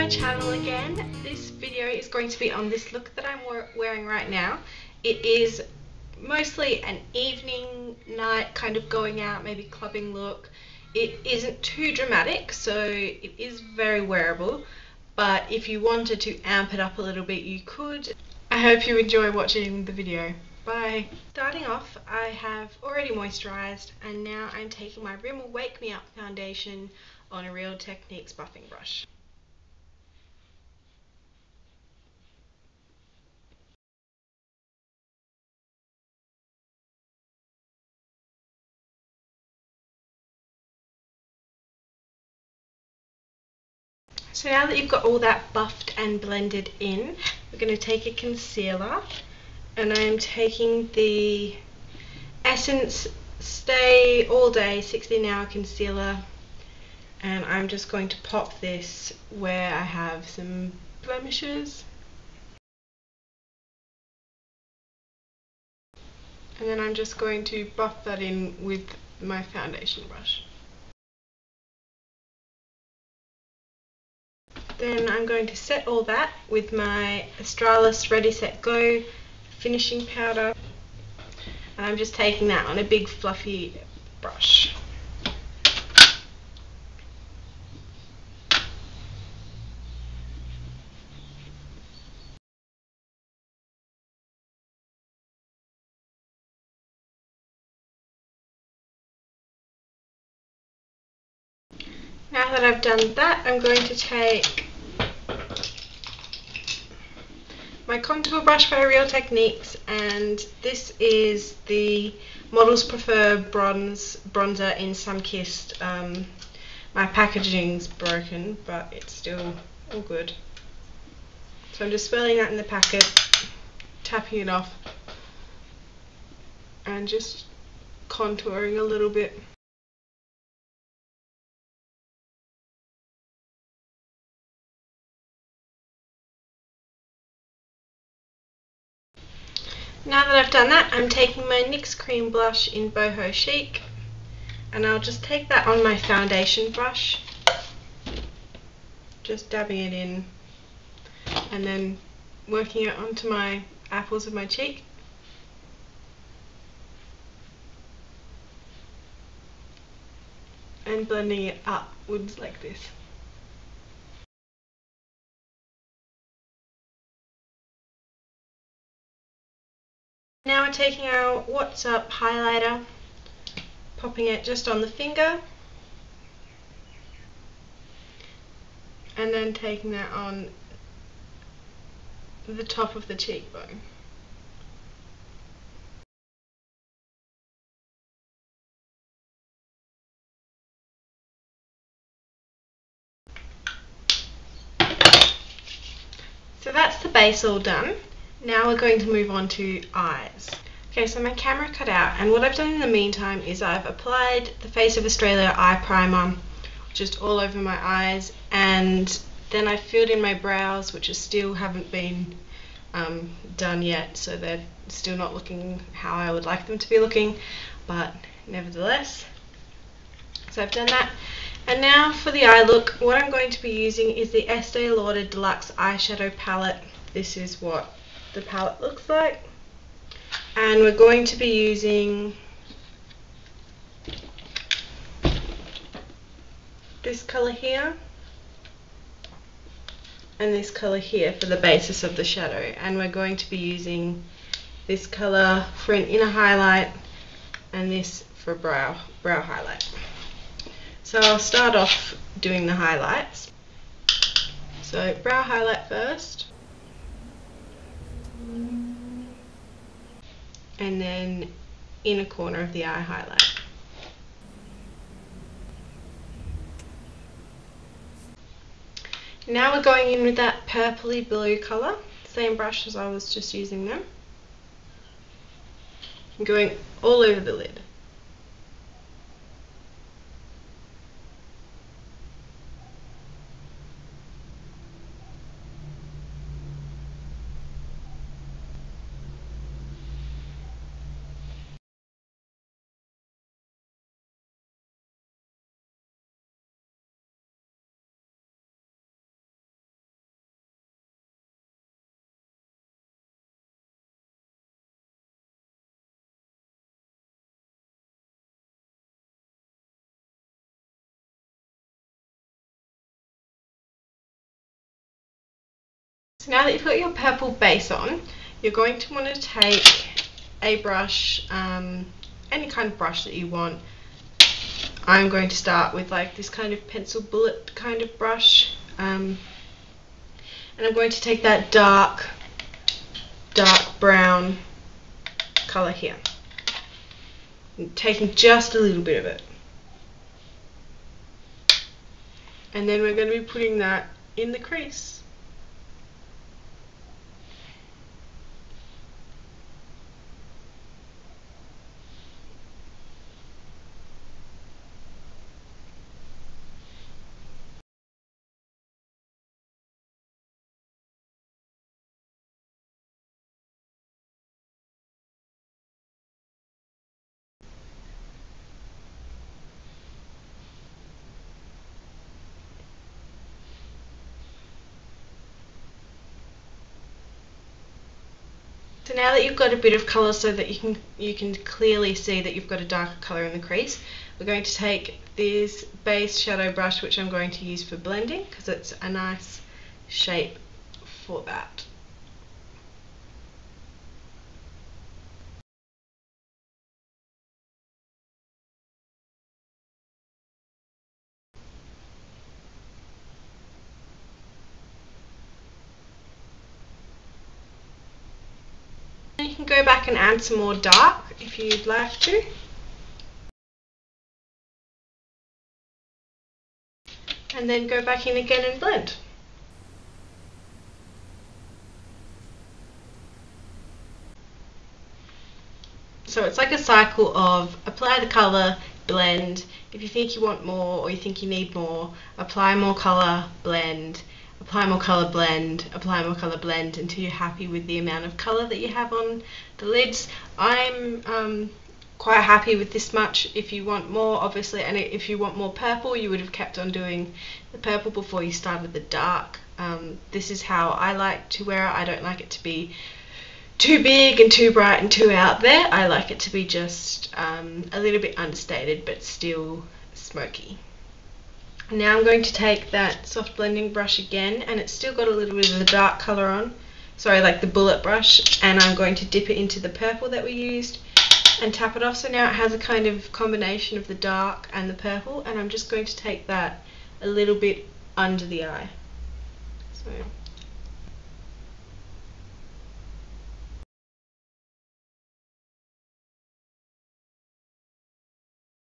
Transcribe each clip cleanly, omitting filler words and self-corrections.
my channel again. This video is going to be on this look that I'm wearing right now. It is mostly an evening, night, kind of going out, maybe clubbing look. It isn't too dramatic, so it is very wearable, but if you wanted to amp it up a little bit, you could. I hope you enjoy watching the video. Bye. Starting off, I have already moisturized, and now I'm taking my Rimmel Wake Me Up foundation on a Real Techniques buffing brush. So now that you've got all that buffed and blended in, we're going to take a concealer, and I'm taking the Essence Stay All Day 16 Hour Concealer, and I'm just going to pop this where I have some blemishes. And then I'm just going to buff that in with my foundation brush. Then I'm going to set all that with my Australis Ready Set Go finishing powder. And I'm just taking that on a big fluffy brush. Now that I've done that, I'm going to take my contour brush by Real Techniques, and this is the Models Prefer bronzer in Sunkissed. My packaging's broken, but it's still all good. So I'm just swirling that in the packet, tapping it off, and just contouring a little bit. Now that I've done that, I'm taking my NYX cream blush in Boho Chic, and I'll just take that on my foundation brush, just dabbing it in and then working it onto my apples of my cheek. And blending it upwards like this. Now we're taking our What's Up highlighter, popping it just on the finger, and then taking that on the top of the cheekbone. So that's the base all done. Now we're going to move on to eyes. Okay, so my camera cut out, and what I've done in the meantime is I've applied the Face of Australia eye primer just all over my eyes, and then I filled in my brows, which still haven't been done yet, so they're still not looking how I would like them to be looking, but nevertheless. So I've done that. And now for the eye look, what I'm going to be using is the Estee Lauder Deluxe Eyeshadow Palette. This is what the palette looks like. And we're going to be using this colour here and this colour here for the basis of the shadow. And we're going to be using this colour for an inner highlight and this for brow highlight. So I'll start off doing the highlights. So brow highlight first, and then inner corner of the eye highlight. Now we're going in with that purpley blue colour, same brush as I was just using them. I'm going all over the lid. So now that you've got your purple base on, you're going to want to take a brush, any kind of brush that you want. I'm going to start with like this kind of pencil bullet kind of brush, and I'm going to take that dark brown colour here. I'm taking just a little bit of it. And then we're going to be putting that in the crease. So now that you've got a bit of colour so that you can clearly see that you've got a darker colour in the crease, we're going to take this base shadow brush, which I'm going to use for blending because it's a nice shape for that. You can go back and add some more dark if you'd like to. And then go back in again and blend. So it's like a cycle of apply the colour, blend. If you think you want more or you think you need more, apply more colour, blend, apply more colour, blend, apply more colour, blend until you're happy with the amount of colour that you have on the lids. I'm quite happy with this much. If you want more, obviously, and if you want more purple, you would have kept on doing the purple before you started the dark. This is how I like to wear it. I don't like it to be too big and too bright and too out there. I like it to be just a little bit understated but still smoky. Now I'm going to take that soft blending brush again, and it's still got a little bit of the dark colour on, sorry, like the bullet brush, and I'm going to dip it into the purple that we used and tap it off. So now it has a kind of combination of the dark and the purple, and I'm just going to take that a little bit under the eye.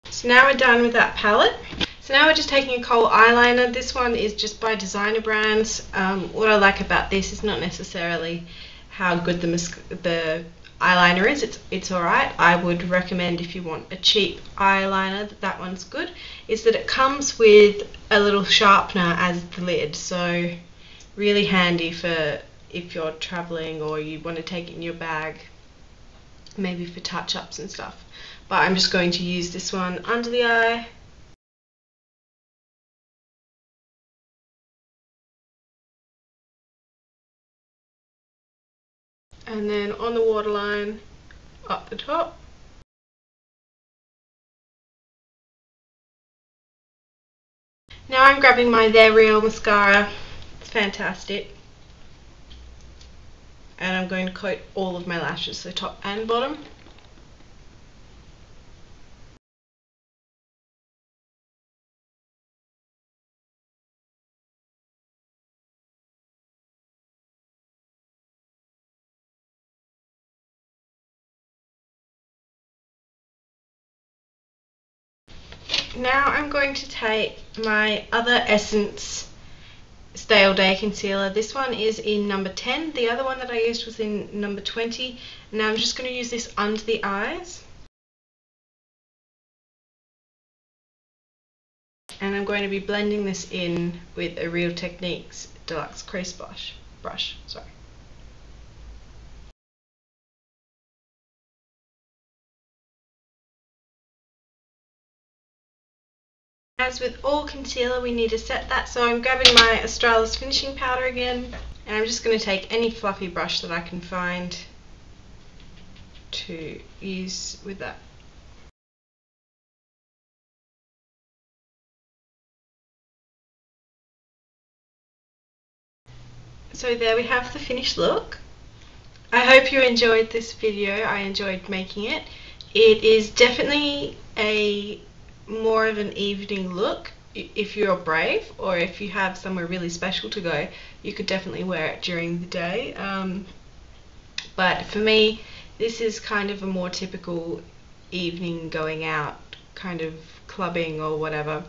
So now we're done with that palette. So now we're just taking a kohl eyeliner. This one is just by Designer Brands. What I like about this is not necessarily how good the eyeliner is. It's alright. I would recommend, if you want a cheap eyeliner, that one's good, is that it comes with a little sharpener as the lid. So really handy for if you're traveling or you want to take it in your bag, maybe for touch-ups and stuff. But I'm just going to use this one under the eye. And then on the waterline, up the top. Now I'm grabbing my They're Real mascara. It's fantastic. And I'm going to coat all of my lashes, so top and bottom. Now I'm going to take my other Essence Stay All Day concealer. This one is in number 10. The other one that I used was in number 20. Now I'm just going to use this under the eyes. And I'm going to be blending this in with a Real Techniques Deluxe Crease brush. Sorry. As with all concealer, we need to set that, so I'm grabbing my Australis finishing powder again, and I'm just going to take any fluffy brush that I can find to use with that. So there we have the finished look. I hope you enjoyed this video. I enjoyed making it. It is definitely a more of an evening look. If you're brave, or if you have somewhere really special to go, you could definitely wear it during the day. But for me, this is kind of a more typical evening going out, kind of clubbing or whatever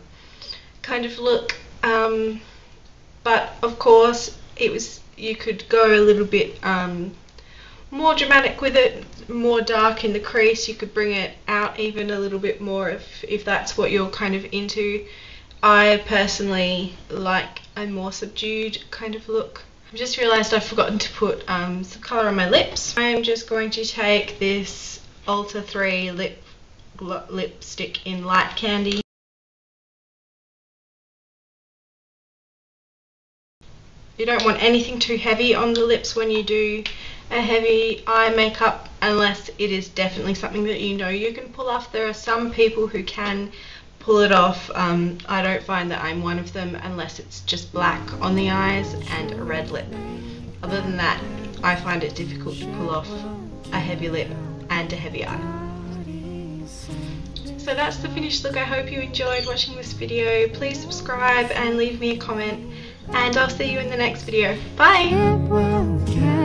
kind of look. But of course, you could go a little bit more dramatic with it, more dark in the crease. You could bring it out even a little bit more if that's what you're kind of into. I personally like a more subdued kind of look. I've just realised I've forgotten to put some colour on my lips. I'm just going to take this Ulta 3 lipstick in Light Candy. You don't want anything too heavy on the lips when you do a heavy eye makeup, unless it is definitely something that you know you can pull off. There are some people who can pull it off. I don't find that I'm one of them, unless it's just black on the eyes and a red lip. Other than that, I find it difficult to pull off a heavy lip and a heavy eye. So that's the finished look. I hope you enjoyed watching this video. Please subscribe and leave me a comment, and I'll see you in the next video. Bye!